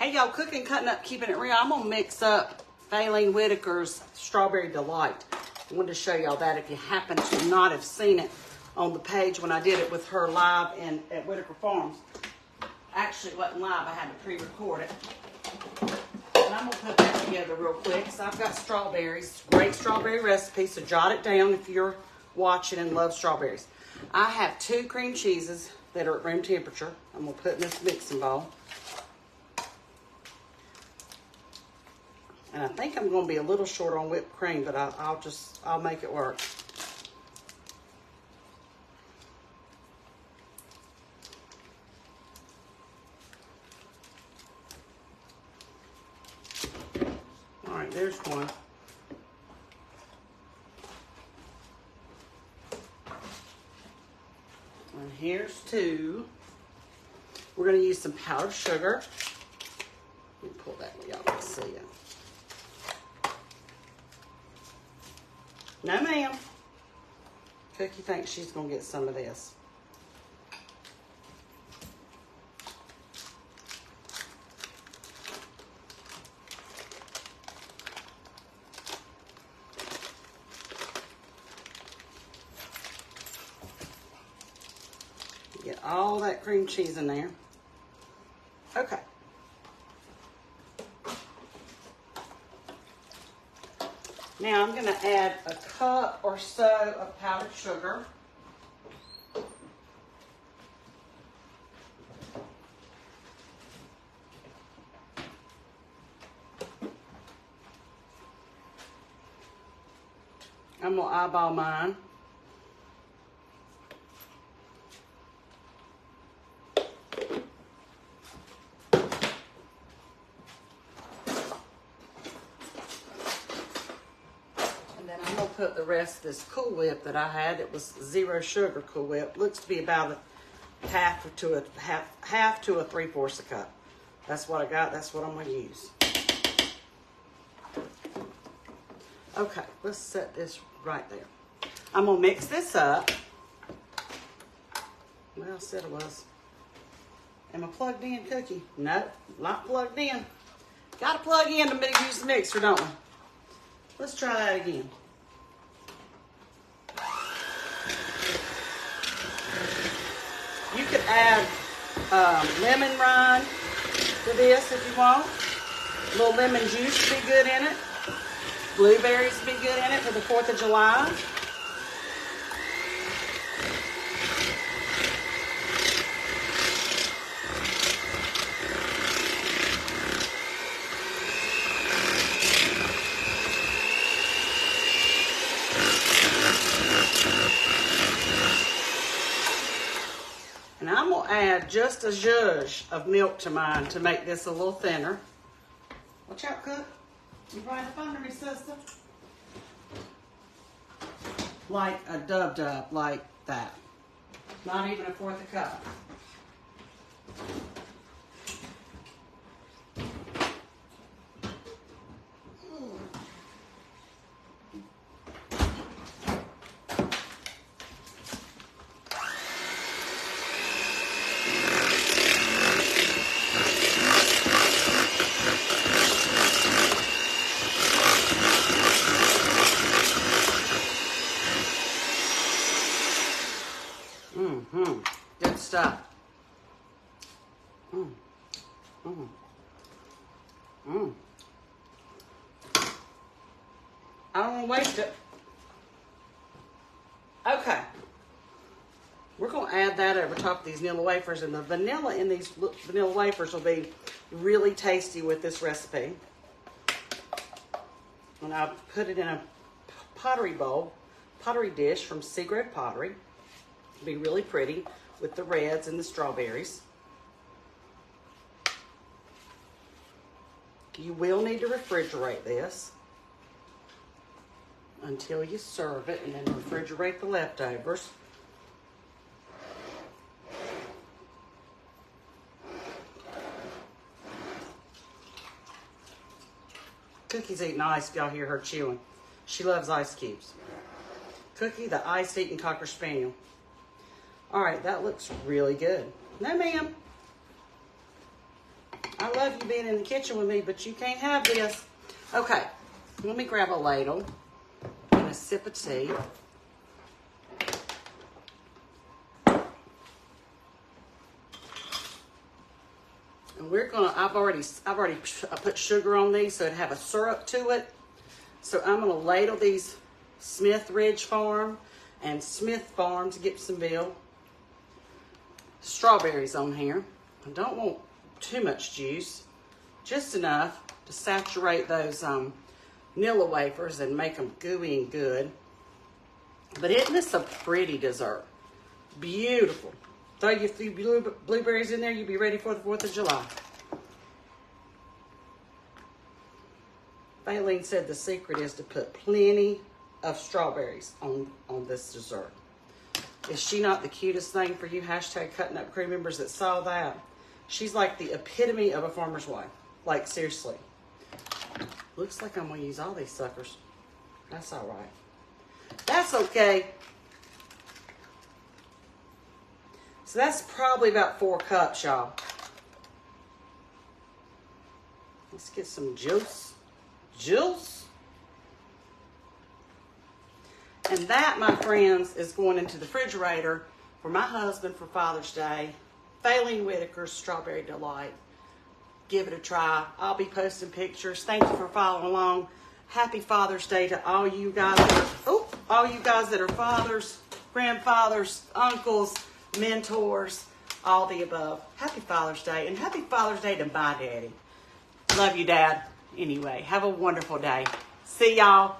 Hey y'all, cooking, cutting up, keeping it real. I'm gonna mix up Faylene Whitaker's Strawberry Delight. I wanted to show y'all that if you happen to not have seen it on the page when I did it with her live at Whitaker Farms. Actually, it wasn't live, I had to pre-record it. And I'm gonna put that together real quick. So I've got strawberries, great strawberry recipe, so jot it down if you're watching and love strawberries. I have 2 cream cheeses that are at room temperature. I'm gonna put in this mixing bowl. And I think I'm gonna be a little short on whipped cream, but I'll make it work. All right, there's one. And here's 2. We're gonna use some powdered sugar. Let me pull that where y'all can see it. No, ma'am. Cookie thinks she's gonna get some of this. Get all that cream cheese in there. Okay. Now I'm going to add a cup or so of powdered sugar. I'm going to eyeball mine. Put the rest of this Cool Whip that I had. It was 0 sugar Cool Whip. Looks to be about a half to a 3/4 a cup. That's what I got. That's what I'm going to use. Okay, let's set this right there. I'm going to mix this up. Well, I said it was. Am I plugged in, Cookie? Nope, not plugged in. Got to plug in to use the mixer, don't we? Let's try that again. You could add lemon rind to this if you want. A little lemon juice would be good in it. Blueberries would be good in it for the 4th of July. And I'm going to add just a zhuzh of milk to mine to make this a little thinner. Watch out, Cook. You right up under me, sister. Like a dub-dub, like that. Not even a 1/4 a cup. Good stuff. I don't want to waste it. Okay. We're going to add that over top of these vanilla wafers, and the vanilla in these vanilla wafers will be really tasty with this recipe. And I'll put it in a pottery dish from Seagrove Pottery. It'll be really pretty with the reds and the strawberries. You will need to refrigerate this until you serve it, and then refrigerate the leftovers. Cookie's eating ice, if y'all hear her chewing. She loves ice cubes. Cookie, the ice-eating Cocker Spaniel. All right, that looks really good. No, ma'am. I love you being in the kitchen with me, but you can't have this. Okay, let me grab a ladle and a sip of tea. And we're gonna, I've already put sugar on these so it'd have a syrup to it. So I'm gonna ladle these Smith Ridge Farm and Smith Farms, Gibsonville strawberries on here. I don't want too much juice, just enough to saturate those Nilla wafers and make them gooey and good. But isn't this a pretty dessert? Beautiful. Throw your few blueberries in there, you'll be ready for the 4th of July. Faylene said the secret is to put plenty of strawberries on this dessert. Is she not the cutest thing for you hashtag cutting up crew members that saw that? She's like the epitome of a farmer's wife. Like, seriously. Looks like I'm going to use all these suckers. That's all right. That's okay. So that's probably about 4 cups, y'all. Let's get some juice. Juice. And that, my friends, is going into the refrigerator for my husband for Father's Day. Faylene Whitaker's Strawberry Delight. Give it a try. I'll be posting pictures. Thank you for following along. Happy Father's Day to all you guys that are fathers, grandfathers, uncles, mentors, all the above. Happy Father's Day, and happy Father's Day to my daddy. Love you, Dad. Anyway, have a wonderful day. See y'all.